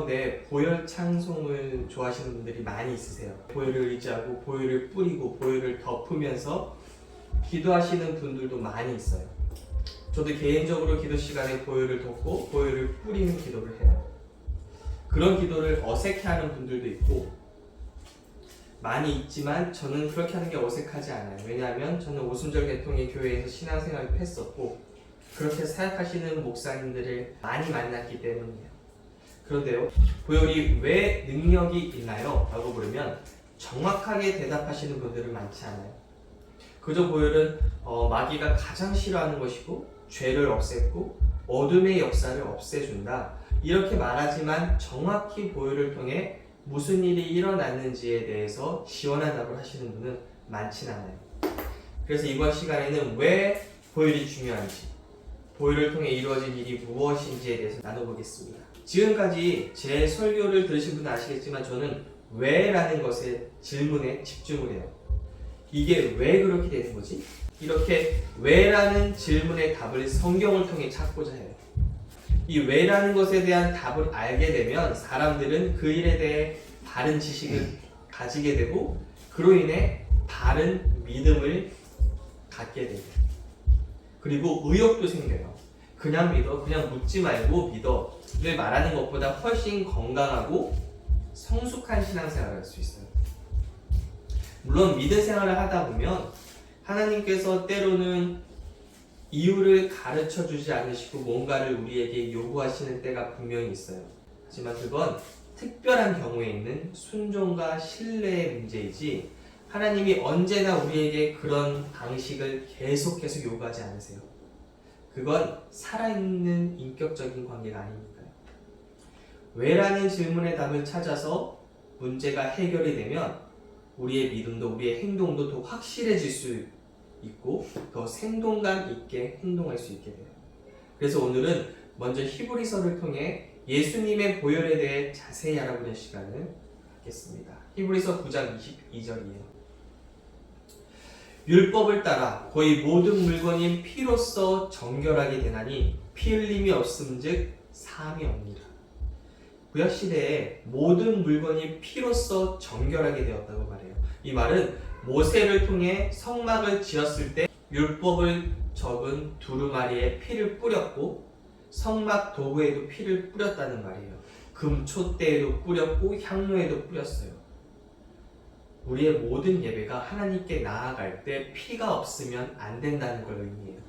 가운데 보혈 찬송을 좋아하시는 분들이 많이 있으세요. 보혈을 의지하고 보혈을 뿌리고 보혈을 덮으면서 기도하시는 분들도 많이 있어요. 저도 개인적으로 기도 시간에 보혈을 덮고 보혈을 뿌리는 기도를 해요. 그런 기도를 어색해하는 분들도 있고 많이 있지만 저는 그렇게 하는 게 어색하지 않아요. 왜냐하면 저는 오순절 계통의 교회에서 신앙생활을 했었고 그렇게 사역하시는 목사님들을 많이 만났기 때문이에요. 그런데요, 보혈이 왜 능력이 있나요? 라고 물으면 정확하게 대답하시는 분들은 많지 않아요. 그저 보혈은 마귀가 가장 싫어하는 것이고 죄를 없앴고 어둠의 역사를 없애준다, 이렇게 말하지만 정확히 보혈을 통해 무슨 일이 일어났는지에 대해서 시원한 답을 하시는 분은 많진 않아요. 그래서 이번 시간에는 왜 보혈이 중요한지, 보혈을 통해 이루어진 일이 무엇인지에 대해서 나눠보겠습니다. 지금까지 제 설교를 들으신 분은 아시겠지만 저는 왜 라는 것에 질문에 집중을 해요. 이게 왜 그렇게 되는 거지? 이렇게 왜 라는 질문의 답을 성경을 통해 찾고자 해요. 이 왜 라는 것에 대한 답을 알게 되면 사람들은 그 일에 대해 바른 지식을 가지게 되고 그로 인해 바른 믿음을 갖게 돼요. 그리고 의욕도 생겨요. 그냥 믿어, 그냥 묻지 말고 믿어를 말하는 것보다 훨씬 건강하고 성숙한 신앙생활을 할 수 있어요. 물론 믿음 생활을 하다 보면 하나님께서 때로는 이유를 가르쳐 주지 않으시고 뭔가를 우리에게 요구하시는 때가 분명히 있어요. 하지만 그건 특별한 경우에 있는 순종과 신뢰의 문제이지 하나님이 언제나 우리에게 그런 방식을 계속해서 요구하지 않으세요. 그건 살아있는 인격적인 관계가 아니니까요. 왜라는 질문의 답을 찾아서 문제가 해결이 되면 우리의 믿음도 우리의 행동도 더 확실해질 수 있고 더 생동감 있게 행동할 수 있게 돼요. 그래서 오늘은 먼저 히브리서를 통해 예수님의 보혈에 대해 자세히 알아보는 시간을 갖겠습니다. 히브리서 9장 22절이에요. 율법을 따라 거의 모든 물건이 피로써 정결하게 되나니 피 흘림이 없음즉 사함이 없니라. 구약시대에 모든 물건이 피로써 정결하게 되었다고 말해요. 이 말은 모세를 통해 성막을 지었을 때 율법을 적은 두루마리에 피를 뿌렸고 성막 도구에도 피를 뿌렸다는 말이에요. 금촛대에도 뿌렸고 향로에도 뿌렸어요. 우리의 모든 예배가 하나님께 나아갈 때 피가 없으면 안 된다는 걸 의미해요.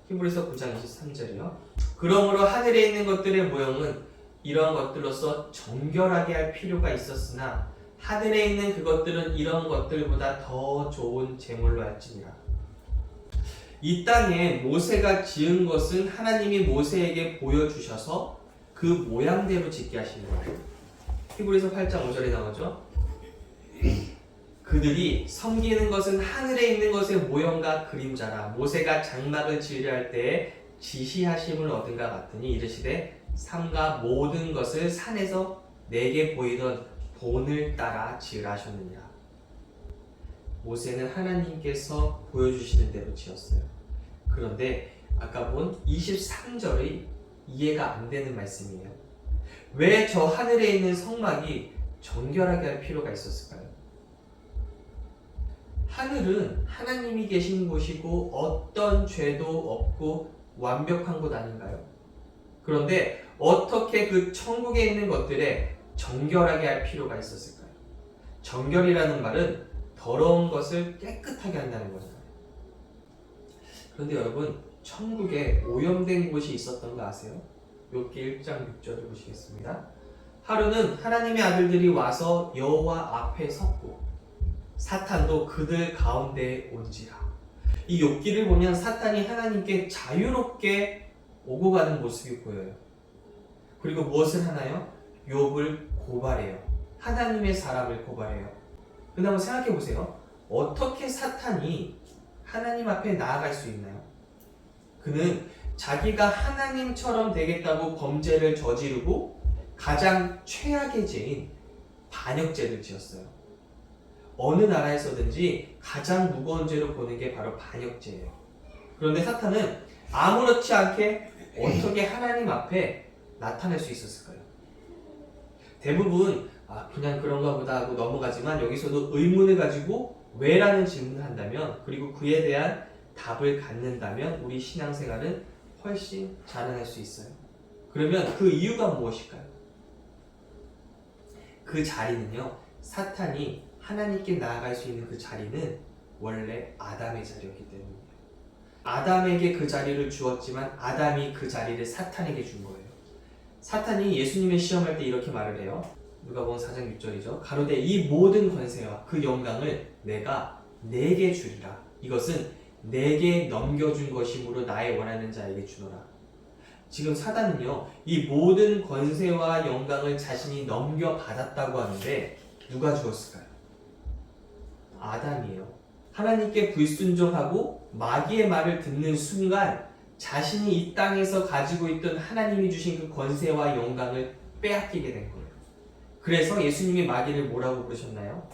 히브리서 9장 23절이요. 그러므로 하늘에 있는 것들의 모형은 이러한 것들로서 정결하게 할 필요가 있었으나 하늘에 있는 그것들은 이런 것들보다 더 좋은 제물로 할지니라. 이 땅에 모세가 지은 것은 하나님이 모세에게 보여주셔서 그 모양대로 짓게 하신 거예요. 히브리서 8장 5절에 나오죠. 그들이 섬기는 것은 하늘에 있는 것의 모형과 그림자라. 모세가 장막을 지으려 할 때에 지시하심을 얻은가 같으니 이르시되 삼가 모든 것을 산에서 내게 보이던 본을 따라 지으라 하셨느니라. 모세는 하나님께서 보여주시는 대로 지었어요. 그런데 아까 본 23절이 이해가 안 되는 말씀이에요. 왜 저 하늘에 있는 성막이 정결하게 할 필요가 있었을까요? 하늘은 하나님이 계신 곳이고 어떤 죄도 없고 완벽한 곳 아닌가요? 그런데 어떻게 그 천국에 있는 것들에 정결하게 할 필요가 있었을까요? 정결이라는 말은 더러운 것을 깨끗하게 한다는 거잖아요. 그런데 여러분, 천국에 오염된 곳이 있었던 거 아세요? 욥기 1장 6절을 보시겠습니다. 하루는 하나님의 아들들이 와서 여호와 앞에 섰고 사탄도 그들 가운데에 온지라. 이 욥기를 보면 사탄이 하나님께 자유롭게 오고 가는 모습이 보여요. 그리고 무엇을 하나요? 욥을 고발해요. 하나님의 사람을 고발해요. 근데 한번 생각해 보세요. 어떻게 사탄이 하나님 앞에 나아갈 수 있나요? 그는 자기가 하나님처럼 되겠다고 범죄를 저지르고 가장 최악의 죄인 반역죄를 지었어요. 어느 나라에서든지 가장 무거운 죄로 보는 게 바로 반역죄예요. 그런데 사탄은 아무렇지 않게 어떻게 하나님 앞에 나타날 수 있었을까요? 대부분 그냥 그런가 보다 하고 넘어가지만 여기서도 의문을 가지고 왜라는 질문을 한다면 그리고 그에 대한 답을 갖는다면 우리 신앙생활은 훨씬 자라날 수 있어요. 그러면 그 이유가 무엇일까요? 그 자리는요, 사탄이 하나님께 나아갈 수 있는 그 자리는 원래 아담의 자리였기 때문이에요. 아담에게 그 자리를 주었지만 아담이 그 자리를 사탄에게 준 거예요. 사탄이 예수님을 시험할 때 이렇게 말을 해요. 누가복음 4장 6절이죠. 가로되 이 모든 권세와 그 영광을 내가 내게 주리라. 이것은 내게 넘겨준 것이므로 나의 원하는 자에게 주노라. 지금 사단은요, 이 모든 권세와 영광을 자신이 넘겨받았다고 하는데 누가 주었을까요? 아담이에요. 하나님께 불순종하고 마귀의 말을 듣는 순간 자신이 이 땅에서 가지고 있던 하나님이 주신 그 권세와 영광을 빼앗기게 된 거예요. 그래서 예수님이 마귀를 뭐라고 부르셨나요?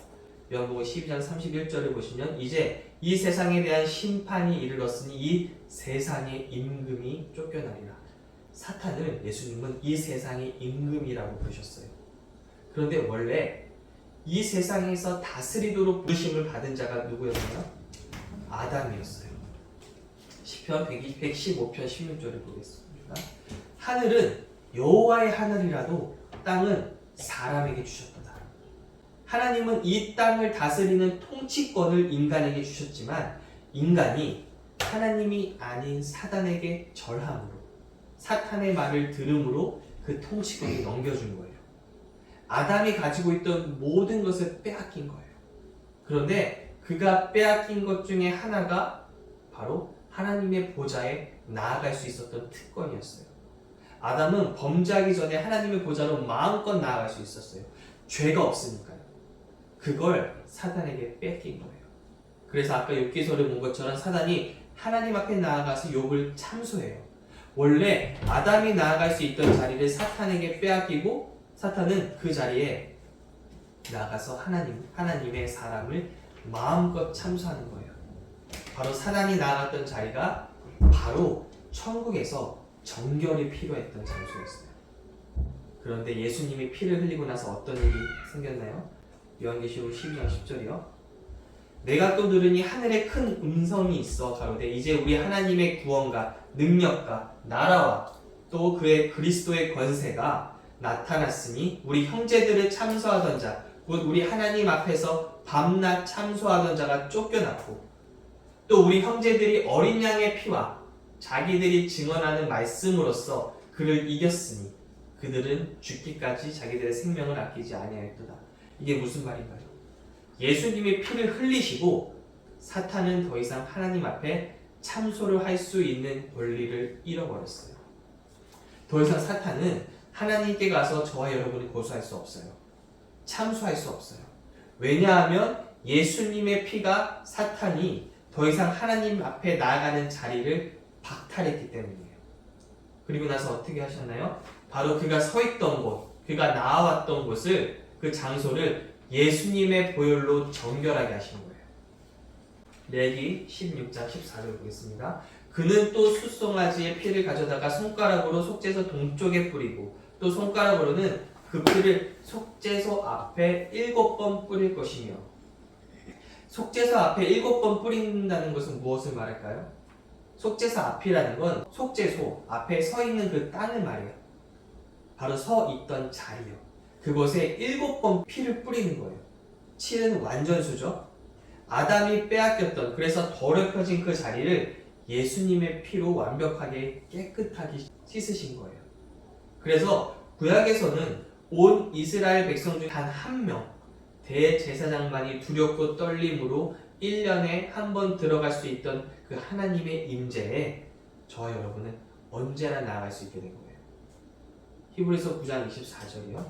요한복음 12장 31절을 보시면 이제 이 세상에 대한 심판이 이르렀으니 이 세상의 임금이 쫓겨나리라. 사탄을 예수님은 이 세상의 임금이라고 부르셨어요. 그런데 원래 이 세상에서 다스리도록 부르심을 받은 자가 누구였나요? 아담이었어요. 시편 115편 16절을 보겠습니다. 하늘은 여호와의 하늘이라도 땅은 사람에게 주셨도다. 하나님은 이 땅을 다스리는 통치권을 인간에게 주셨지만 인간이 하나님이 아닌 사단에게 절함으로 사탄의 말을 들음으로 그 통치권을 넘겨준 거예요. 아담이 가지고 있던 모든 것을 빼앗긴 거예요. 그런데 그가 빼앗긴 것 중에 하나가 바로 하나님의 보좌에 나아갈 수 있었던 특권이었어요. 아담은 범죄하기 전에 하나님의 보좌로 마음껏 나아갈 수 있었어요. 죄가 없으니까요. 그걸 사단에게 뺏긴 거예요. 그래서 아까 욥기서를 본 것처럼 사단이 하나님 앞에 나아가서 욥을 참소해요. 원래 아담이 나아갈 수 있던 자리를 사탄에게 빼앗기고 사탄은 그 자리에 나가서 하나님의 사람을 마음껏 참소하는 거예요. 바로 사단이 나아갔던 자리가 바로 천국에서 정결이 필요했던 장소였어요. 그런데 예수님이 피를 흘리고 나서 어떤 일이 생겼나요? 요한계시록 12장 10절이요. 내가 또 들으니 하늘에 큰 음성이 있어 가로되 이제 우리 하나님의 구원과 능력과 나라와 또 그의 그리스도의 권세가 나타났으니 우리 형제들을 참소하던 자, 곧 우리 하나님 앞에서 밤낮 참소하던 자가 쫓겨났고 또 우리 형제들이 어린 양의 피와 자기들이 증언하는 말씀으로써 그를 이겼으니 그들은 죽기까지 자기들의 생명을 아끼지 아니하였도다. 이게 무슨 말인가요? 예수님이 피를 흘리시고 사탄은 더 이상 하나님 앞에 참소를 할 수 있는 권리를 잃어버렸어요. 더 이상 사탄은 하나님께 가서 저와 여러분을 고소할 수 없어요. 참소할 수 없어요. 왜냐하면 예수님의 피가 사탄이 더 이상 하나님 앞에 나아가는 자리를 박탈했기 때문이에요. 그리고 나서 어떻게 하셨나요? 바로 그가 서 있던 곳, 그가 나아왔던 곳을, 그 장소를 예수님의 보혈로 정결하게 하신 거예요. 레기 16장 14절 보겠습니다. 그는 또 숫송아지의 피를 가져다가 손가락으로 속죄소 동쪽에 뿌리고 또 손가락으로는 그 피를 속죄소 앞에 7번 뿌릴 것이며. 속죄소 앞에 7번 뿌린다는 것은 무엇을 말할까요? 속죄소 앞이라는 건 속죄소 앞에 서 있는 그 땅을 말해요. 바로 서 있던 자리요. 그곳에 7번 피를 뿌리는 거예요. 7은 완전수죠. 아담이 빼앗겼던, 그래서 더럽혀진 그 자리를 예수님의 피로 완벽하게 깨끗하게 씻으신 거예요. 그래서 구약에서는 온 이스라엘 백성 중 단 한 명, 대제사장만이 두렵고 떨림으로 1년에 한 번 들어갈 수 있던 그 하나님의 임재에 저와 여러분은 언제나 나아갈 수 있게 된 거예요. 히브리서 9장 24절이요.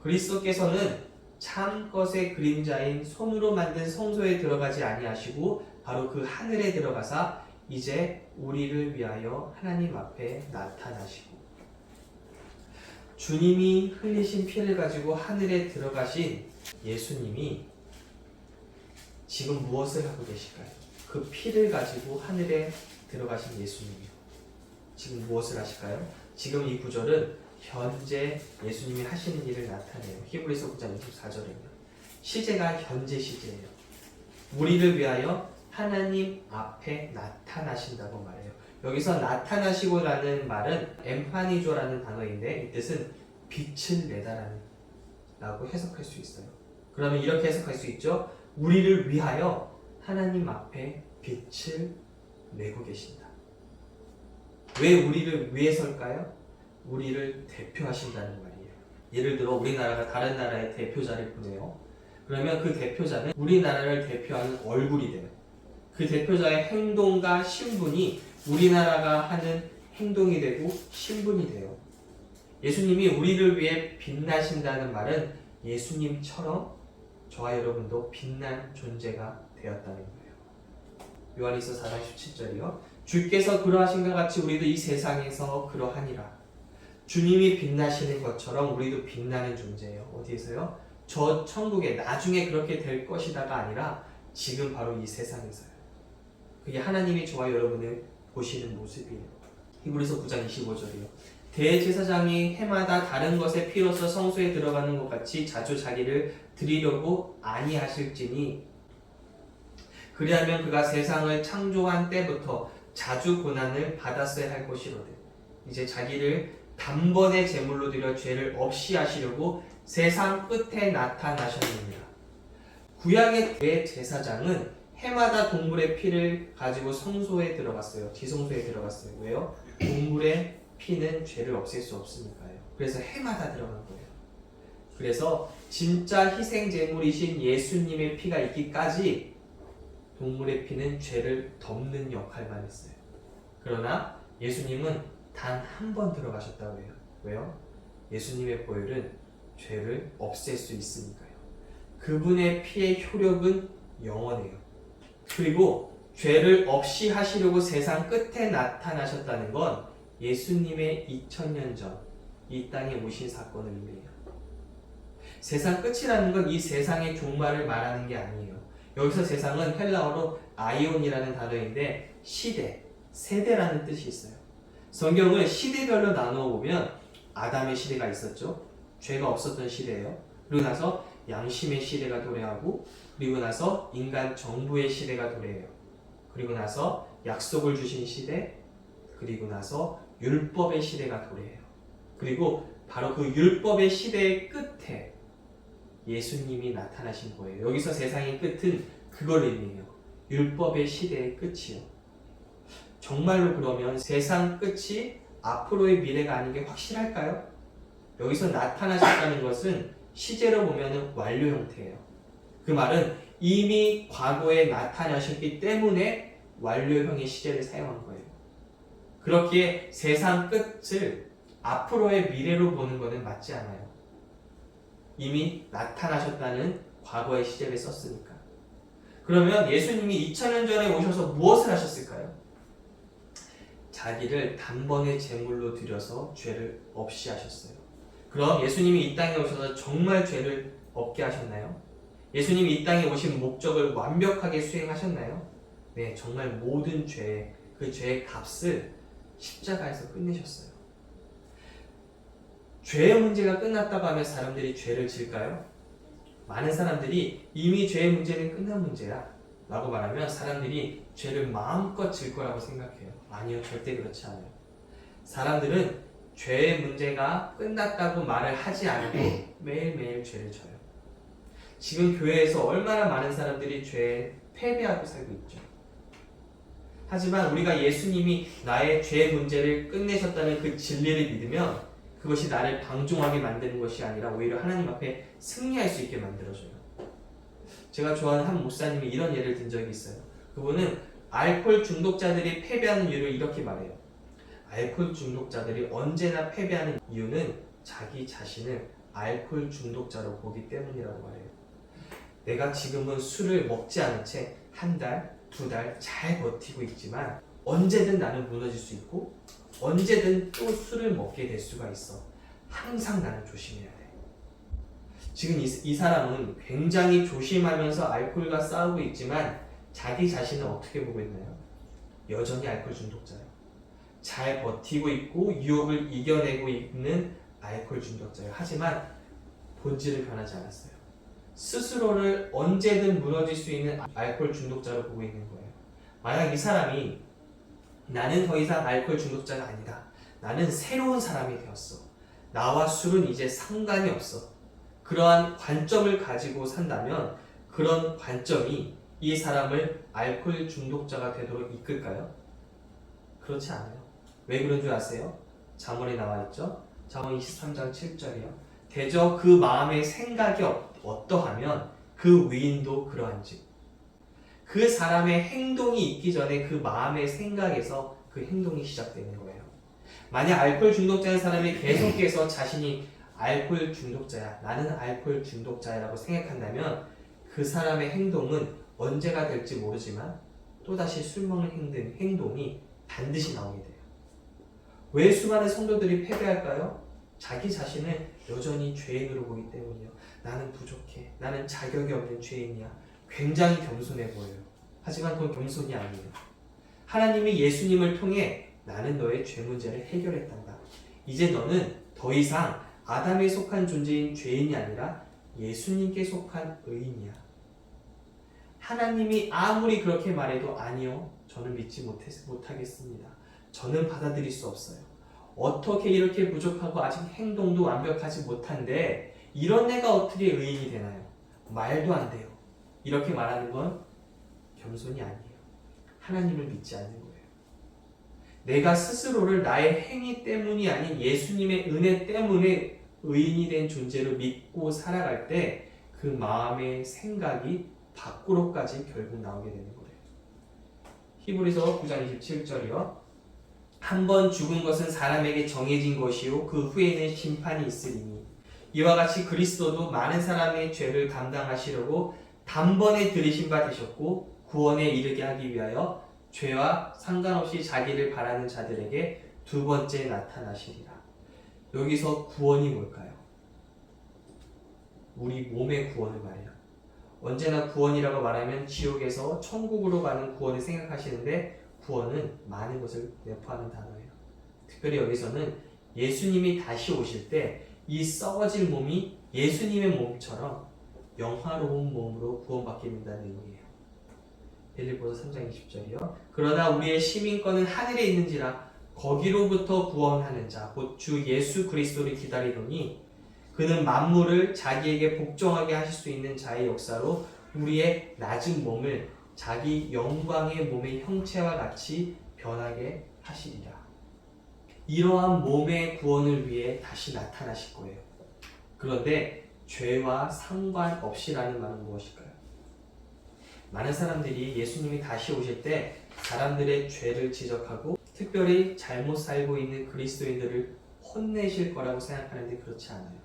그리스도께서는 참 것의 그림자인 손으로 만든 성소에 들어가지 아니하시고 바로 그 하늘에 들어가사 이제 우리를 위하여 하나님 앞에 나타나시고, 주님이 흘리신 피를 가지고 하늘에 들어가신 예수님이 지금 무엇을 하고 계실까요? 그 피를 가지고 하늘에 들어가신 예수님이 지금 무엇을 하실까요? 지금 이 구절은 현재 예수님이 하시는 일을 나타내요. 히브리서 9장 24절에요. 시제가 현재 시제예요. 우리를 위하여 하나님 앞에 나타나신다고 말해요. 여기서 나타나시고라는 말은 엠파니조라는 단어인데 이 뜻은 빛을 내다라는 라고 해석할 수 있어요. 그러면 이렇게 해석할 수 있죠. 우리를 위하여 하나님 앞에 빛을 내고 계신다. 왜 우리를 위해서일까요? 우리를 대표하신다는 말이에요. 예를 들어 우리나라가 다른 나라의 대표자를 보내요. 그러면 그 대표자는 우리나라를 대표하는 얼굴이 돼요. 그 대표자의 행동과 신분이 우리나라가 하는 행동이 되고 신분이 돼요. 예수님이 우리를 위해 빛나신다는 말은 예수님처럼 저와 여러분도 빛난 존재가 되었다는 거예요. 요한일서 4장 17절이요. 주께서 그러하신 것 같이 우리도 이 세상에서 그러하니라. 주님이 빛나시는 것처럼 우리도 빛나는 존재예요. 어디에서요? 저 천국에 나중에 그렇게 될 것이다가 아니라 지금 바로 이 세상에서요. 그게 하나님이 저와 여러분을 보시는 모습이에요. 히브리서 9장 25절이요. 대제사장이 해마다 다른 것에 피로써 성소에 들어가는 것 같이 자주 자기를 드리려고 아니하실지니 그리하면 그가 세상을 창조한 때부터 자주 고난을 받았어야 할 것이로되 이제 자기를 단번에 제물로 드려 죄를 없이 하시려고 세상 끝에 나타나셨느니라. 구약의 대제사장은 해마다 동물의 피를 가지고 성소에 들어갔어요. 지성소에 들어갔어요. 왜요? 동물의 피는 죄를 없앨 수 없으니까요. 그래서 해마다 들어간 거예요. 그래서 진짜 희생 제물이신 예수님의 피가 있기까지 동물의 피는 죄를 덮는 역할만 했어요. 그러나 예수님은 단 한 번 들어가셨다고 해요. 왜요? 예수님의 보혈은 죄를 없앨 수 있으니까요. 그분의 피의 효력은 영원해요. 그리고 죄를 없이 하시려고 세상 끝에 나타나셨다는 건 예수님의 2000년 전 이 땅에 오신 사건을 의미해요. 세상 끝이라는 건 이 세상의 종말을 말하는 게 아니에요. 여기서 세상은 헬라어로 아이온이라는 단어인데 시대, 세대라는 뜻이 있어요. 성경을 시대별로 나누어 보면 아담의 시대가 있었죠. 죄가 없었던 시대예요. 그리고 나서 양심의 시대가 도래하고 그리고 나서 인간 정부의 시대가 도래해요. 그리고 나서 약속을 주신 시대, 그리고 나서 율법의 시대가 도래해요. 그리고 바로 그 율법의 시대의 끝에 예수님이 나타나신 거예요. 여기서 세상의 끝은 그걸 의미해요. 율법의 시대의 끝이요. 정말로 그러면 세상 끝이 앞으로의 미래가 아닌 게 확실할까요? 여기서 나타나셨다는 것은 시제로 보면 완료 형태예요. 그 말은 이미 과거에 나타나셨기 때문에 완료형의 시제를 사용한 거예요. 그렇기에 세상 끝을 앞으로의 미래로 보는 것은 맞지 않아요. 이미 나타나셨다는 과거의 시제를 썼으니까. 그러면 예수님이 2000년 전에 오셔서 무엇을 하셨을까요? 자기를 단번에 제물로 드려서 죄를 없이 하셨어요. 그럼 예수님이 이 땅에 오셔서 정말 죄를 없게 하셨나요? 예수님이 이 땅에 오신 목적을 완벽하게 수행하셨나요? 네, 정말 모든 죄, 그 죄의 값을 십자가에서 끝내셨어요. 죄의 문제가 끝났다고 하면 사람들이 죄를 질까요? 많은 사람들이 이미 죄의 문제는 끝난 문제야 라고 말하면 사람들이 죄를 마음껏 질 거라고 생각해요. 아니요, 절대 그렇지 않아요. 사람들은 죄의 문제가 끝났다고 말을 하지 않고 매일매일 죄를 져요. 지금 교회에서 얼마나 많은 사람들이 죄에 패배하고 살고 있죠. 하지만 우리가 예수님이 나의 죄 문제를 끝내셨다는 그 진리를 믿으면 그것이 나를 방종하게 만드는 것이 아니라 오히려 하나님 앞에 승리할 수 있게 만들어줘요. 제가 좋아하는 한 목사님이 이런 예를 든 적이 있어요. 그분은 알코올 중독자들이 패배하는 이유를 이렇게 말해요. 알코올 중독자들이 언제나 패배하는 이유는 자기 자신을 알코올 중독자로 보기 때문이라고 말해요. 내가 지금은 술을 먹지 않은 채 한 달, 두 달 잘 버티고 있지만 언제든 나는 무너질 수 있고 언제든 또 술을 먹게 될 수가 있어. 항상 나는 조심해야 돼. 지금 이 사람은 굉장히 조심하면서 알코올과 싸우고 있지만 자기 자신을 어떻게 보고 있나요? 여전히 알코올 중독자예요. 잘 버티고 있고 유혹을 이겨내고 있는 알코올 중독자예요. 하지만 본질은 변하지 않았어요. 스스로를 언제든 무너질 수 있는 알코올 중독자로 보고 있는 거예요. 만약 이 사람이 나는 더 이상 알코올 중독자가 아니다. 나는 새로운 사람이 되었어. 나와 술은 이제 상관이 없어. 그러한 관점을 가지고 산다면 그런 관점이 이 사람을 알코올 중독자가 되도록 이끌까요? 그렇지 않아요. 왜 그런 줄 아세요? 잠언에 나와 있죠. 잠언 23장 7절이요. 대저 그 마음의 생각이 어떠하면 그 위인도 그러한즉. 그 사람의 행동이 있기 전에 그 마음의 생각에서 그 행동이 시작되는 거예요. 만약 알코올 중독자인 사람이 계속해서 자신이 알코올 중독자야, 나는 알코올 중독자야라고 생각한다면 그 사람의 행동은 언제가 될지 모르지만 또다시 술 먹는 행동이 반드시 나오게 돼요. 왜 수많은 성도들이 패배할까요? 자기 자신을 여전히 죄인으로 보기 때문이요. 나는 부족해. 나는 자격이 없는 죄인이야. 굉장히 겸손해 보여요. 하지만 그건 겸손이 아니에요. 하나님이 예수님을 통해 나는 너의 죄 문제를 해결했단다. 이제 너는 더 이상 아담에 속한 존재인 죄인이 아니라 예수님께 속한 의인이야. 하나님이 아무리 그렇게 말해도 아니요. 저는 믿지 못하겠습니다. 저는 받아들일 수 없어요. 어떻게 이렇게 부족하고 아직 행동도 완벽하지 못한데 이런 내가 어떻게 의인이 되나요? 말도 안 돼요. 이렇게 말하는 건 겸손이 아니에요. 하나님을 믿지 않는 거예요. 내가 스스로를 나의 행위 때문이 아닌 예수님의 은혜 때문에 의인이 된 존재로 믿고 살아갈 때 그 마음의 생각이 밖으로까지 결국 나오게 되는 거예요. 히브리서 9장 27절이요. 한 번 죽은 것은 사람에게 정해진 것이요 그 후에는 심판이 있으리니 이와 같이 그리스도도 많은 사람의 죄를 감당하시려고 단번에 들이신 바 되셨고 구원에 이르게 하기 위하여 죄와 상관없이 자기를 바라는 자들에게 두 번째 나타나시리라. 여기서 구원이 뭘까요? 우리 몸의 구원을 말해요. 언제나 구원이라고 말하면 지옥에서 천국으로 가는 구원을 생각하시는데 구원은 많은 것을 내포하는 단어예요. 특별히 여기서는 예수님이 다시 오실 때 이 썩어질 몸이 예수님의 몸처럼 영화로운 몸으로 구원받게 된다는 의미예요. 빌립보서 3장 20절이요. 그러나 우리의 시민권은 하늘에 있는지라 거기로부터 구원하는 자 곧 주 예수 그리스도를 기다리노니 그는 만물을 자기에게 복종하게 하실 수 있는 자의 역사로 우리의 낮은 몸을 자기 영광의 몸의 형체와 같이 변하게 하시리라. 이러한 몸의 구원을 위해 다시 나타나실 거예요. 그런데 죄와 상관없이라는 말은 무엇일까요? 많은 사람들이 예수님이 다시 오실 때 사람들의 죄를 지적하고 특별히 잘못 살고 있는 그리스도인들을 혼내실 거라고 생각하는데 그렇지 않아요.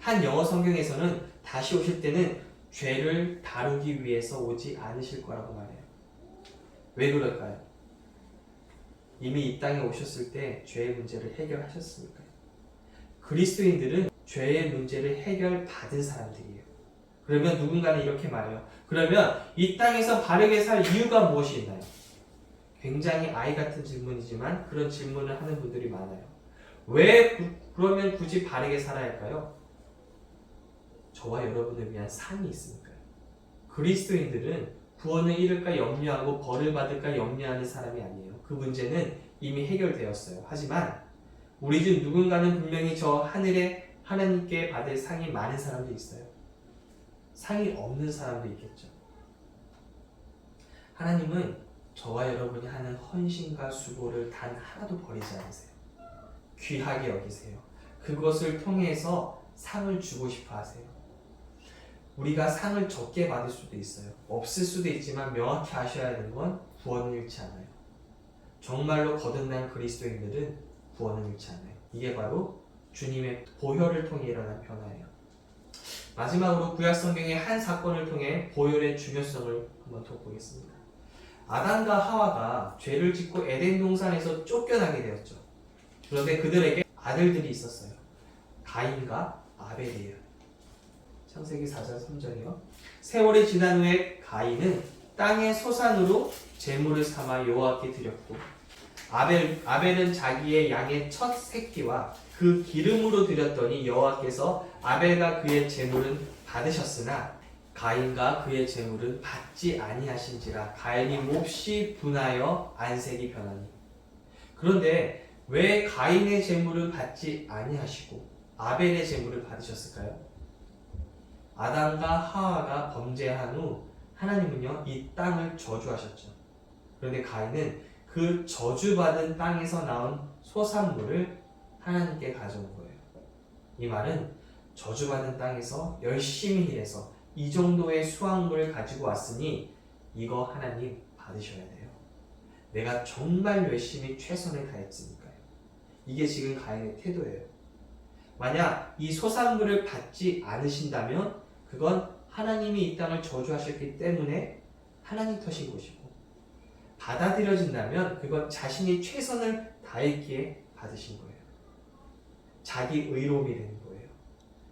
한 영어 성경에서는 다시 오실 때는 죄를 다루기 위해서 오지 않으실 거라고 말해요. 왜 그럴까요? 이미 이 땅에 오셨을 때 죄의 문제를 해결하셨으니까요. 그리스도인들은 죄의 문제를 해결받은 사람들이에요. 그러면 누군가는 이렇게 말해요. 그러면 이 땅에서 바르게 살 이유가 무엇이 있나요? 굉장히 아이 같은 질문이지만 그런 질문을 하는 분들이 많아요. 왜 그러면 굳이 바르게 살아야 할까요? 저와 여러분을 위한 상이 있으니까요. 그리스도인들은 구원을 잃을까 염려하고 벌을 받을까 염려하는 사람이 아니에요. 그 문제는 이미 해결되었어요. 하지만 우리 중 누군가는 분명히 저 하늘에 하나님께 받을 상이 많은 사람도 있어요. 상이 없는 사람도 있겠죠. 하나님은 저와 여러분이 하는 헌신과 수고를 단 하나도 버리지 않으세요. 귀하게 여기세요. 그것을 통해서 상을 주고 싶어 하세요. 우리가 상을 적게 받을 수도 있어요. 없을 수도 있지만 명확히 아셔야 하는 건 구원을 잃지 않아요. 정말로 거듭난 그리스도인들은 구원을 잃지 않아요. 이게 바로 주님의 보혈을 통해 일어난 변화예요. 마지막으로 구약 성경의 한 사건을 통해 보혈의 중요성을 한번 돋보겠습니다. 아담과 하와가 죄를 짓고 에덴 동산에서 쫓겨나게 되었죠. 그런데 그들에게 아들들이 있었어요. 가인과 아벨이에요. 창세기 4장 3절이요. 세월이 지난 후에 가인은 땅의 소산으로 제물을 삼아 여호와께 드렸고 아벨은 자기의 양의 첫 새끼와 그 기름으로 드렸더니 여호와께서 아벨과 그의 제물은 받으셨으나 가인과 그의 제물은 받지 아니하신지라. 가인이 몹시 분하여 안색이 변하니. 그런데 왜 가인의 제물을 받지 아니하시고 아벨의 제물을 받으셨을까요? 아담과 하와가 범죄한 후 하나님은요 이 땅을 저주하셨죠. 그런데 가인은 그 저주받은 땅에서 나온 소산물을 하나님께 가져온 거예요. 이 말은 저주받은 땅에서 열심히 일해서 이 정도의 수확물을 가지고 왔으니 이거 하나님 받으셔야 돼요. 내가 정말 열심히 최선을 다했으니까요. 이게 지금 가인의 태도예요. 만약 이 소산물을 받지 않으신다면 그건 하나님이 이 땅을 저주하셨기 때문에 하나님 탓인 것이고, 받아들여진다면 그건 자신이 최선을 다했기에 받으신 거예요. 자기 의로움이 되는 거예요.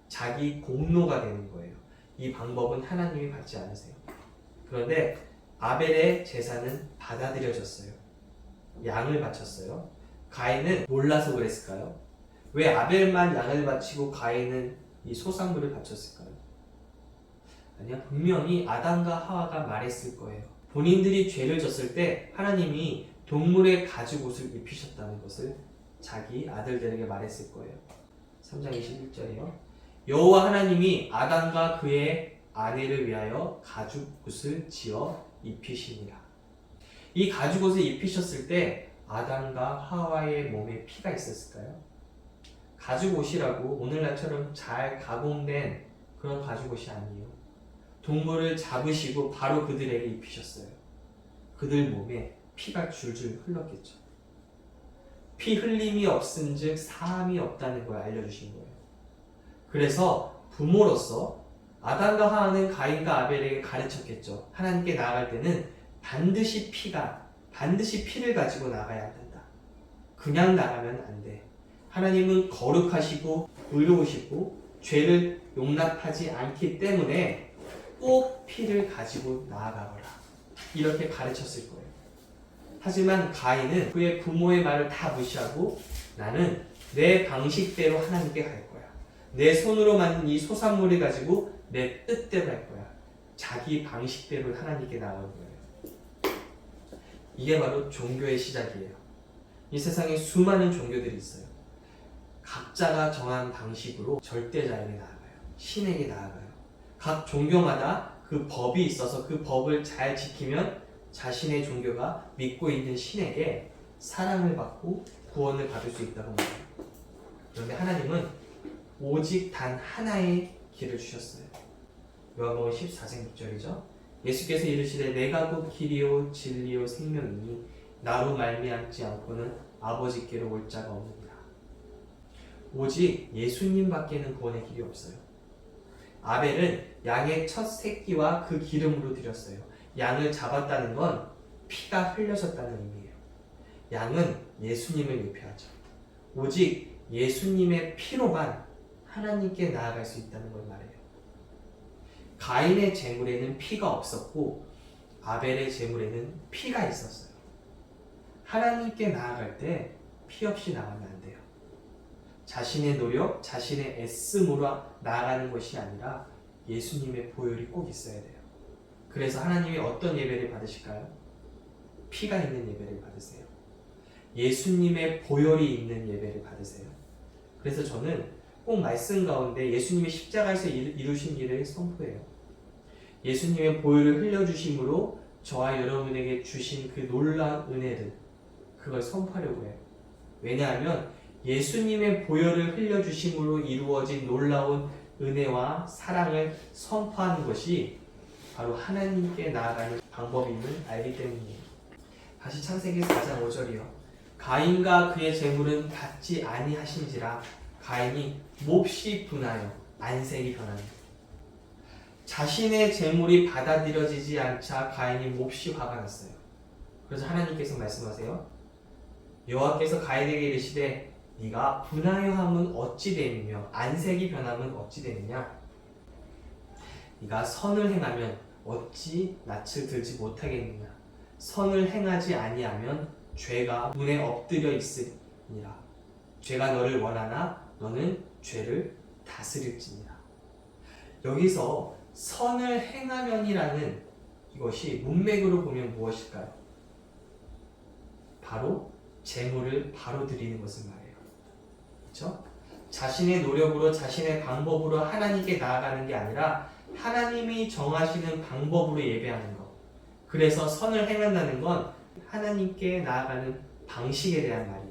자기 공로가 되는 거예요. 이 방법은 하나님이 받지 않으세요. 그런데 아벨의 제사는 받아들여졌어요. 양을 바쳤어요. 가인은 몰라서 그랬을까요? 왜 아벨만 양을 바치고 가인은 이 소산물을 바쳤을까요? 아니야, 분명히 아담과 하와가 말했을 거예요. 본인들이 죄를 졌을 때 하나님이 동물의 가죽옷을 입히셨다는 것을 자기 아들들에게 말했을 거예요. 3장 21절이요. 여호와 하나님이 아담과 그의 아내를 위하여 가죽옷을 지어 입히시니라. 이 가죽옷을 입히셨을 때 아담과 하와의 몸에 피가 있었을까요? 가죽옷이라고 오늘날처럼 잘 가공된 그런 가죽옷이 아니에요. 동물을 잡으시고 바로 그들에게 입히셨어요. 그들 몸에 피가 줄줄 흘렀겠죠. 피 흘림이 없은즉 사함이 없다는 걸 알려주신 거예요. 그래서 부모로서 아담과 하와는 가인과 아벨에게 가르쳤겠죠. 하나님께 나아갈 때는 반드시 피를 가지고 나가야 된다. 그냥 나가면 안 돼. 하나님은 거룩하시고 의로우시고 죄를 용납하지 않기 때문에 꼭 피를 가지고 나아가거라. 이렇게 가르쳤을 거예요. 하지만 가인은 그의 부모의 말을 다 무시하고 나는 내 방식대로 하나님께 갈 거야. 내 손으로 만든 이 소산물을 가지고 내 뜻대로 할 거야. 자기 방식대로 하나님께 나아간 거예요. 이게 바로 종교의 시작이에요. 이 세상에 수많은 종교들이 있어요. 각자가 정한 방식으로 절대자에게 나아가요. 신에게 나아가요. 각 종교마다 그 법이 있어서 그 법을 잘 지키면 자신의 종교가 믿고 있는 신에게 사랑을 받고 구원을 받을 수 있다고 말해요. 그런데 하나님은 오직 단 하나의 길을 주셨어요. 요한복음 14장 6절이죠. 예수께서 이르시되 내가 곧 길이요 진리요 생명이니 나로 말미암지 않고는 아버지께로 올 자가 없느니라. 오직 예수님밖에는 구원의 길이 없어요. 아벨은 양의 첫 새끼와 그 기름으로 드렸어요. 양을 잡았다는 건 피가 흘려졌다는 의미예요. 양은 예수님을 예표하죠. 오직 예수님의 피로만 하나님께 나아갈 수 있다는 걸 말해요. 가인의 제물에는 피가 없었고 아벨의 제물에는 피가 있었어요. 하나님께 나아갈 때 피 없이 나가면 안 돼요. 자신의 노력, 자신의 애씀으로 나아가는 것이 아니라 예수님의 보혈이 꼭 있어야 돼요. 그래서 하나님이 어떤 예배를 받으실까요? 피가 있는 예배를 받으세요. 예수님의 보혈이 있는 예배를 받으세요. 그래서 저는 꼭 말씀 가운데 예수님이 십자가에서 이루신 일을 선포해요. 예수님의 보혈을 흘려주심으로 저와 여러분에게 주신 그 놀라운 은혜를 그걸 선포하려고 해요. 왜냐하면 예수님의 보혈을 흘려주심으로 이루어진 놀라운 은혜와 사랑을 선포하는 것이 바로 하나님께 나아가는 방법임을 알기 때문이에요. 다시 창세기 4장 5절이요. 가인과 그의 제물은 받지 아니하신지라 가인이 몹시 분하여 안색이 변하니. 자신의 제물이 받아들여지지 않자 가인이 몹시 화가 났어요. 그래서 하나님께서 말씀하세요. 여호와께서 가인에게 이르시되 네가 분하여함은 어찌 됨이며 안색이 변함은 어찌 됨이냐. 네가 선을 행하면 어찌 낯을 들지 못하겠느냐. 선을 행하지 아니하면 죄가 문에 엎드려 있으니라. 죄가 너를 원하나 너는 죄를 다스릴지니라. 여기서 선을 행하면이라는 이것이 문맥으로 보면 무엇일까요? 바로 재물을 바로 드리는 것을 말해요. 그렇죠? 자신의 노력으로 자신의 방법으로 하나님께 나아가는 게 아니라 하나님이 정하시는 방법으로 예배하는 것. 그래서 선을 행한다는 건 하나님께 나아가는 방식에 대한 말이에요.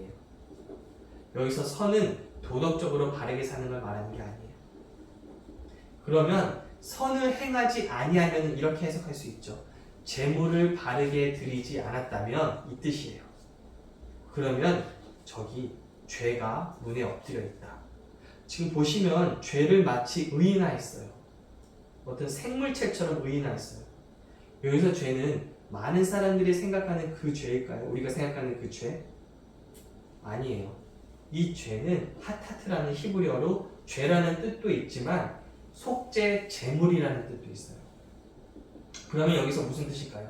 여기서 선은 도덕적으로 바르게 사는 걸 말하는 게 아니에요. 그러면 선을 행하지 아니하면 이렇게 해석할 수 있죠. 재물을 바르게 드리지 않았다면 이 뜻이에요. 그러면 저기 죄가 문에 엎드려 있다. 지금 보시면 죄를 마치 의인화했어요. 어떤 생물체처럼 의인화했어요. 여기서 죄는 많은 사람들이 생각하는 그 죄일까요? 우리가 생각하는 그 죄? 아니에요. 이 죄는 하타트라는 히브리어로 죄라는 뜻도 있지만 속죄 제물이라는 뜻도 있어요. 그러면 여기서 무슨 뜻일까요?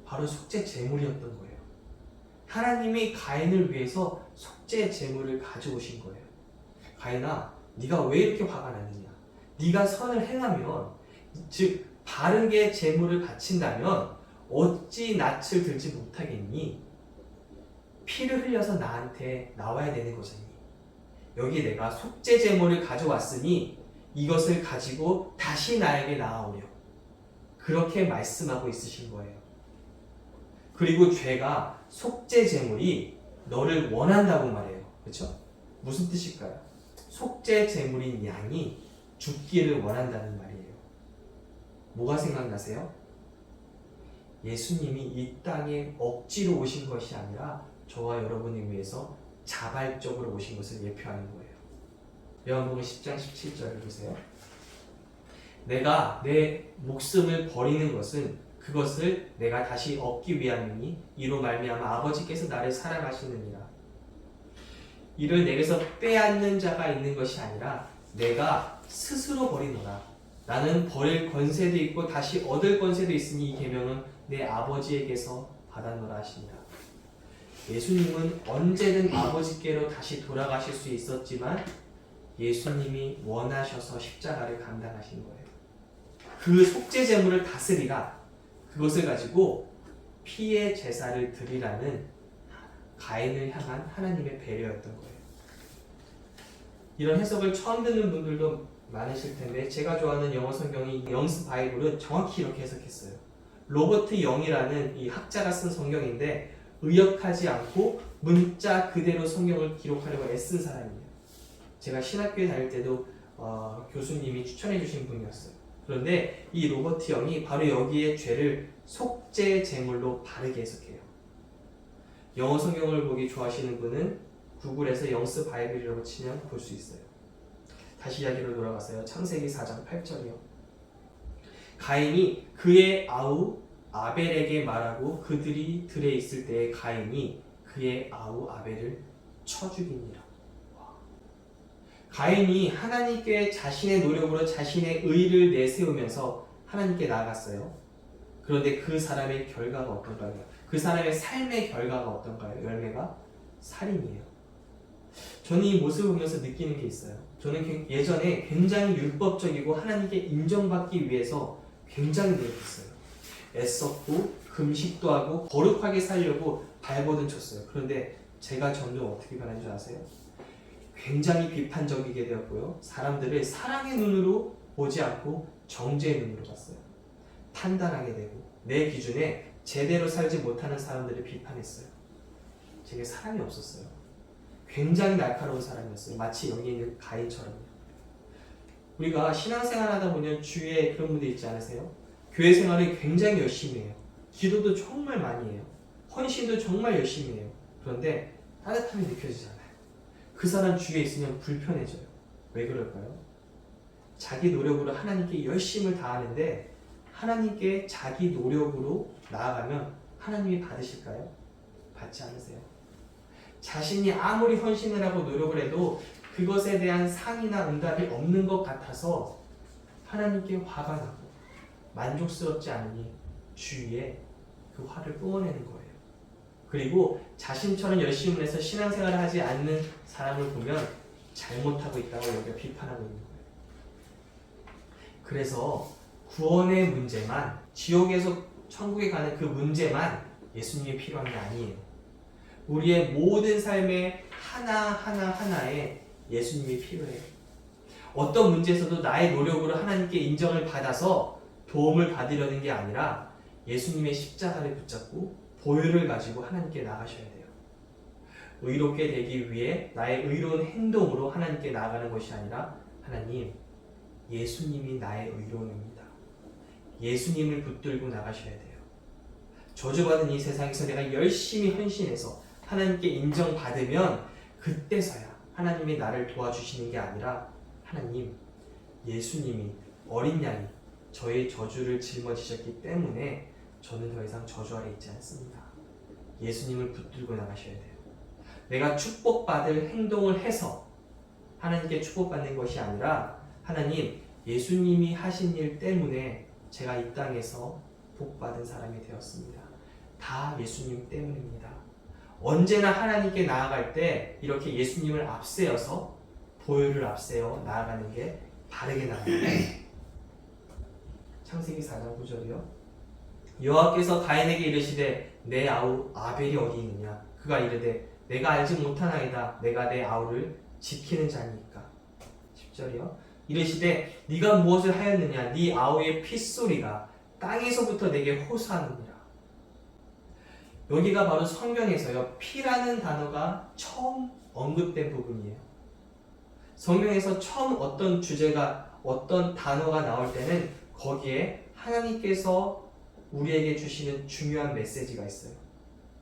바로 속죄 제물이었던 거예요. 하나님이 가인을 위해서 속죄 제물을 가져오신 거예요. 가인아, 네가 왜 이렇게 화가 나느냐? 네가 선을 행하면, 즉 바르게 제물을 바친다면 어찌 낯을 들지 못하겠니? 피를 흘려서 나한테 나와야 되는 거잖니. 여기 내가 속죄 제물을 가져왔으니 이것을 가지고 다시 나에게 나아오려. 그렇게 말씀하고 있으신 거예요. 그리고 죄가 속죄 제물이 너를 원한다고 말해요. 그렇죠? 무슨 뜻일까요? 속죄 제물인 양이 죽기를 원한다는 말이에요. 뭐가 생각나세요? 예수님이 이 땅에 억지로 오신 것이 아니라 저와 여러분을 위해서 자발적으로 오신 것을 예표하는 거예요. 요한복음 10장 17절을 보세요. 내가 내 목숨을 버리는 것은 그것을 내가 다시 얻기 위함이니 이로 말미암아 아버지께서 나를 사랑하시느니라. 이를 내게서 빼앗는 자가 있는 것이 아니라 내가 스스로 버리노라. 나는 버릴 권세도 있고 다시 얻을 권세도 있으니 이 계명은 내 아버지에게서 받았노라 하십니다. 예수님은 언제든 아버지께로 다시 돌아가실 수 있었지만 예수님이 원하셔서 십자가를 감당하신 거예요. 그 속죄 제물을 다스리라. 그것을 가지고 피의 제사를 드리라는 가인을 향한 하나님의 배려였던 거예요. 이런 해석을 처음 듣는 분들도 많으실 텐데 제가 좋아하는 영어 성경이 영스 바이블은 정확히 이렇게 해석했어요. 로버트 영이라는 이 학자가 쓴 성경인데 의역하지 않고 문자 그대로 성경을 기록하려고 애쓴 사람이에요. 제가 신학교에 다닐 때도 교수님이 추천해 주신 분이었어요. 그런데 이 로버트 영이 바로 여기에 죄를 속죄 제물로 바르게 해석해요. 영어 성경을 보기 좋아하시는 분은 구글에서 영스 바이블이라고 치면 볼 수 있어요. 다시 이야기로 돌아가서요. 창세기 4장 8절이요. 가인이 그의 아우 아벨에게 말하고 그들이 들에 있을 때에 가인이 그의 아우 아벨을 쳐 죽이니라. 가인이 하나님께 자신의 노력으로 자신의 의를 내세우면서 하나님께 나아갔어요. 그런데 그 사람의 결과가 어떤가요? 그 사람의 삶의 결과가 어떤가요? 열매가 살인이에요. 저는 이 모습을 보면서 느끼는 게 있어요. 저는 예전에 굉장히 율법적이고 하나님께 인정받기 위해서 굉장히 노력했어요. 애썼고 금식도 하고 거룩하게 살려고 발버둥 쳤어요. 그런데 제가 점점 어떻게 변한 줄 아세요? 굉장히 비판적이게 되었고요. 사람들을 사랑의 눈으로 보지 않고 정죄의 눈으로 봤어요. 판단하게 되고 내 기준에 제대로 살지 못하는 사람들을 비판했어요. 제게 사랑이 없었어요. 굉장히 날카로운 사람이었어요. 마치 여기 있는 가인처럼요. 우리가 신앙생활 하다 보면 주위에 그런 분들 있지 않으세요? 교회 생활을 굉장히 열심히 해요. 기도도 정말 많이 해요. 헌신도 정말 열심히 해요. 그런데 따뜻함이 느껴지잖아요. 그 사람 주위에 있으면 불편해져요. 왜 그럴까요? 자기 노력으로 하나님께 열심을 다하는데 하나님께 자기 노력으로 나아가면 하나님이 받으실까요? 받지 않으세요. 자신이 아무리 헌신을 하고 노력을 해도 그것에 대한 상이나 응답이 없는 것 같아서 하나님께 화가 나고 만족스럽지 않으니 주위에 그 화를 뿜어내는 거예요. 그리고 자신처럼 열심히 해서 신앙생활을 하지 않는 사람을 보면 잘못하고 있다고 여기가 비판하고 있는 거예요. 그래서 구원의 문제만, 지옥에서 천국에 가는 그 문제만 예수님이 필요한 게 아니에요. 우리의 모든 삶의 하나하나에 예수님이 필요해요. 어떤 문제에서도 나의 노력으로 하나님께 인정을 받아서 도움을 받으려는 게 아니라 예수님의 십자가를 붙잡고 보혈을 가지고 하나님께 나가셔야 돼요. 의롭게 되기 위해 나의 의로운 행동으로 하나님께 나아가는 것이 아니라 하나님, 예수님이 나의 의로움입니다. 예수님을 붙들고 나가셔야 돼요. 저주받은 이 세상에서 내가 열심히 헌신해서 하나님께 인정받으면 그때서야 하나님이 나를 도와주시는 게 아니라 하나님, 예수님이 어린 양이 저의 저주를 짊어지셨기 때문에 저는 더 이상 저주 아래 있지 않습니다. 예수님을 붙들고 나가셔야 돼요. 내가 축복받을 행동을 해서 하나님께 축복받는 것이 아니라 하나님, 예수님이 하신 일 때문에 제가 이 땅에서 복받은 사람이 되었습니다. 다 예수님 때문입니다. 언제나 하나님께 나아갈 때 이렇게 예수님을 앞세워서 보혈을 앞세워 나아가는 게 바르게 나아갑니다. 창세기 4장 9절이요. 여호와께서 가인에게 이르시되 내 아우 아벨이 어디 있느냐? 그가 이르되 내가 알지 못하나이다. 내가 내 아우를 지키는 자니까. 10절이요. 이르시되 네가 무엇을 하였느냐? 네 아우의 핏소리가 땅에서부터 내게 호소하느니라. 여기가 바로 성경에서요, 피라는 단어가 처음 언급된 부분이에요. 성경에서 처음 어떤 주제가, 어떤 단어가 나올 때는 거기에 하나님께서 우리에게 주시는 중요한 메시지가 있어요.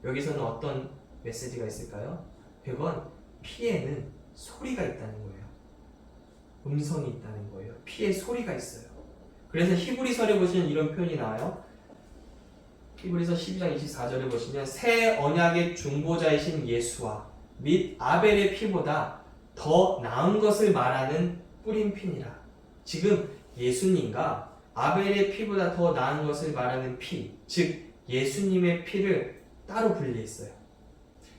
여기서는 어떤 메시지가 있을까요? 그건 피에는 소리가 있다는 거예요. 음성이 있다는 거예요. 피에 소리가 있어요. 그래서 히브리서를 보시면 이런 표현이 나와요. 히브리서 12장 24절을 보시면 새 언약의 중보자이신 예수와 및 아벨의 피보다 더 나은 것을 말하는 뿌린 피니라. 지금 예수님과 아벨의 피보다 더 나은 것을 말하는 피, 즉 예수님의 피를 따로 분리했어요.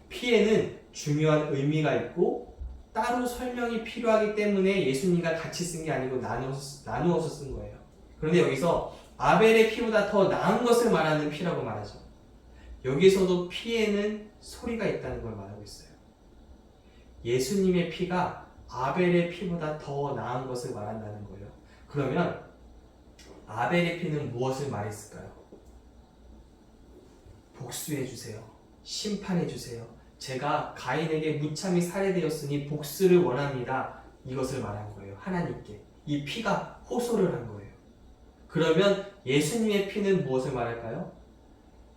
피에는 중요한 의미가 있고 따로 설명이 필요하기 때문에 예수님과 같이 쓴 게 아니고 나누어서 쓴 거예요. 그런데 여기서 아벨의 피보다 더 나은 것을 말하는 피라고 말하죠. 여기서도 피에는 소리가 있다는 걸 말하고 있어요. 예수님의 피가 아벨의 피보다 더 나은 것을 말한다는 거예요. 그러면 아벨의 피는 무엇을 말했을까요? 복수해 주세요. 심판해 주세요. 제가 가인에게 무참히 살해되었으니 복수를 원합니다. 이것을 말한 거예요. 하나님께. 이 피가 호소를 한 거예요. 그러면 예수님의 피는 무엇을 말할까요?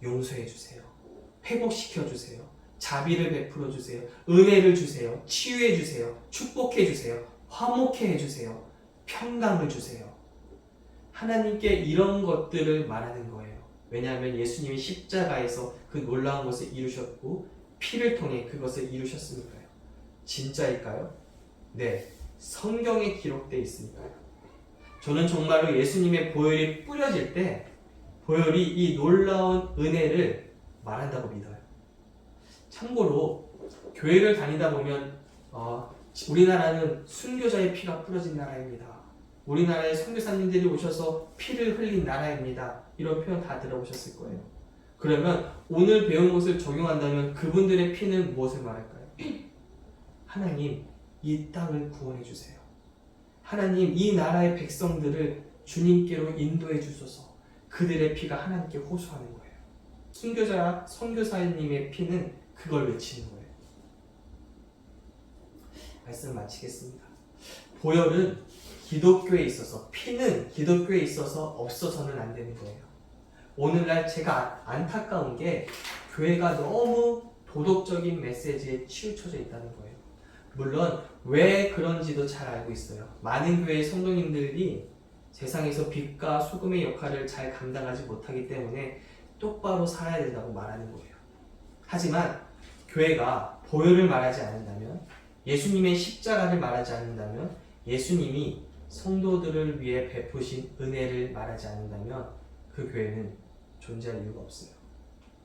용서해 주세요. 회복시켜 주세요. 자비를 베풀어 주세요. 은혜를 주세요. 치유해 주세요. 축복해 주세요. 화목해 해주세요. 평강을 주세요. 하나님께 이런 것들을 말하는 거예요. 왜냐하면 예수님이 십자가에서 그 놀라운 것을 이루셨고 피를 통해 그것을 이루셨으니까요. 진짜일까요? 네, 성경에 기록되어 있으니까요. 저는 정말로 예수님의 보혈이 뿌려질 때 보혈이 이 놀라운 은혜를 말한다고 믿어요. 참고로 교회를 다니다 보면 우리나라는 순교자의 피가 뿌려진 나라입니다. 우리나라에 선교사님들이 오셔서 피를 흘린 나라입니다. 이런 표현 다 들어보셨을 거예요. 그러면 오늘 배운 것을 적용한다면 그분들의 피는 무엇을 말할까요? 하나님, 이 땅을 구원해 주세요. 하나님, 이 나라의 백성들을 주님께로 인도해 주소서. 그들의 피가 하나님께 호소하는 거예요. 순교자, 선교사님의 피는 그걸 외치는 거예요. 말씀 마치겠습니다. 보혈은 기독교에 있어서, 피는 기독교에 있어서 없어서는 안 되는 거예요. 오늘날 제가 안타까운 게 교회가 너무 도덕적인 메시지에 치우쳐져 있다는 거예요. 물론 왜 그런지도 잘 알고 있어요. 많은 교회의 성도님들이 세상에서 빛과 소금의 역할을 잘 감당하지 못하기 때문에 똑바로 살아야 된다고 말하는 거예요. 하지만 교회가 보혈을 말하지 않는다면, 예수님의 십자가를 말하지 않는다면, 예수님이 성도들을 위해 베푸신 은혜를 말하지 않는다면 그 교회는 존재할 이유가 없어요.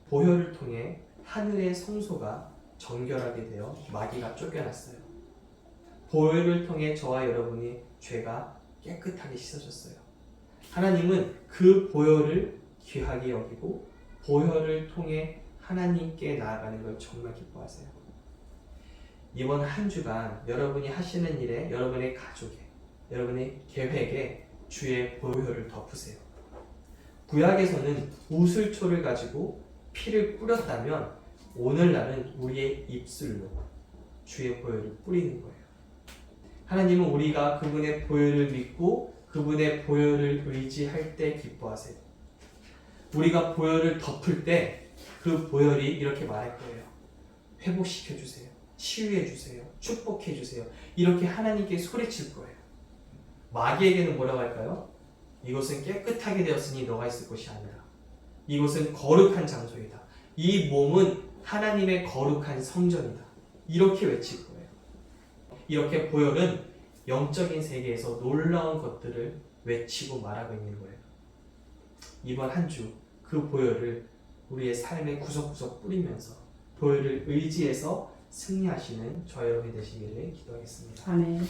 보혈을 통해 하늘의 성소가 정결하게 되어 마귀가 쫓겨났어요. 보혈을 통해 저와 여러분의 죄가 깨끗하게 씻어졌어요. 하나님은 그 보혈을 귀하게 여기고 보혈을 통해 하나님께 나아가는 걸 정말 기뻐하세요. 이번 한 주간 여러분이 하시는 일에, 여러분의 가족에, 여러분의 계획에 주의 보혈을 덮으세요. 구약에서는 우슬초를 가지고 피를 뿌렸다면 오늘날은 우리의 입술로 주의 보혈을 뿌리는 거예요. 하나님은 우리가 그분의 보혈을 믿고 그분의 보혈을 의지할 때 기뻐하세요. 우리가 보혈을 덮을 때 그 보혈이 이렇게 말할 거예요. 회복시켜 주세요. 치유해 주세요. 축복해 주세요. 이렇게 하나님께 소리칠 거예요. 마귀에게는 뭐라고 할까요? 이곳은 깨끗하게 되었으니 너가 있을 곳이 아니라. 이곳은 거룩한 장소이다. 이 몸은 하나님의 거룩한 성전이다. 이렇게 외칠 거예요. 이렇게 보혈은 영적인 세계에서 놀라운 것들을 외치고 말하고 있는 거예요. 이번 한 주 그 보혈을 우리의 삶의 구석구석 뿌리면서 보혈을 의지해서 승리하시는 저 여러분이 되시기를 기도하겠습니다. 아멘.